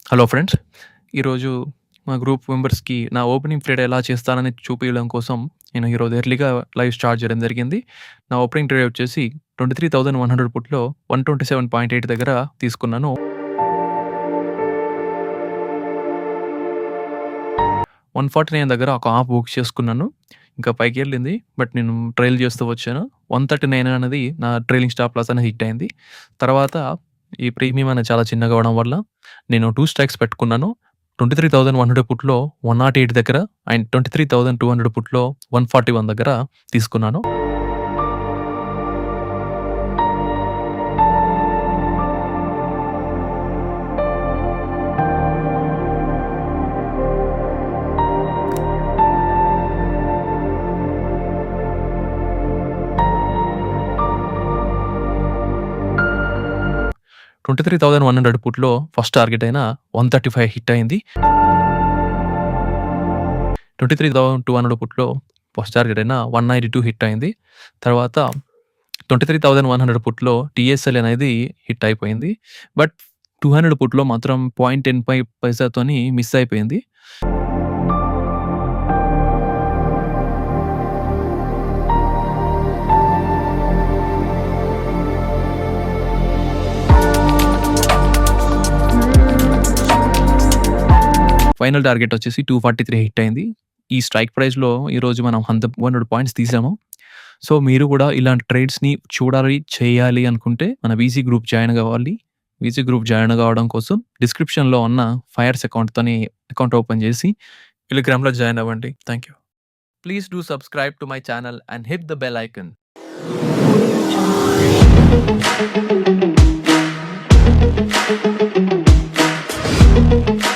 Hello friends. ఈరోజు మా group మెంబర్స్‌కి నా ఓపెనింగ్ ట్రేడ్ ఎలా చేస్తానని చూపియడం కోసం నేను ఈరోజు ఎర్లీగా లైవ్ స్టార్ట్ చేయడం జరిగింది. నా ఓపెనింగ్ ట్రేడ్ వచ్చేసి 23,100 పుట్‌లో 127.8 దగ్గర తీసుకున్నాను. 149 దగ్గర ఒక హాఫ్ బుక్ చేసుకున్నాను. ఇంకా పైకెళ్ళింది. బట్ నేను ట్రైల్ చేస్తూ వచ్చాను. 139 అనేది నా ట్రైలింగ్ స్టాప్ లాస్ అనేది హిట్ అయింది. తర్వాత ఈ ప్రీమియం అనేది చాలా చిన్నగా అవ్వడం వల్ల నేను 2 స్ట్రైక్స్ పెట్టుకున్నాను. 23,100 పుట్‌లో 108 దగ్గర అండ్ 23,200 పుట్‌లో 141 దగ్గర తీసుకున్నాను. ట్వంటీ 23,100 పుట్‌లో ఫస్ట్ టార్గెట్ అయిన 135 హిట్ అయింది. 23,200 పుట్‌లో ఫస్ట్ టార్గెట్ అయిన 192 హిట్ అయింది. తర్వాత 23,100 పుట్‌లో టీఎస్ఎల్ అనేది హిట్ అయిపోయింది. బట్ 200 పుట్‌లో మాత్రం 0.10 పైసాతోని మిస్ అయిపోయింది. ఫైనల్ టార్గెట్ వచ్చేసి 243 హిట్ అయింది. ఈ స్ట్రైక్ ప్రైస్‌లో ఈరోజు మనం 100 పాయింట్స్ తీసాము. సో, మీరు కూడా ఇలాంటి ట్రేడ్స్‌ని చూడాలి, చేయాలి అనుకుంటే మన వీసీ గ్రూప్ జాయిన్ కావాలి. వీసీ గ్రూప్ జాయిన్ కావడం కోసం డిస్క్రిప్షన్‌లో ఉన్న ఫైర్స్ అకౌంట్ ఓపెన్ చేసి టెలిగ్రామ్‌లో జాయిన్ అవ్వండి. Thank you. Please do subscribe to my channel and hit the bell icon. Audio Jungle.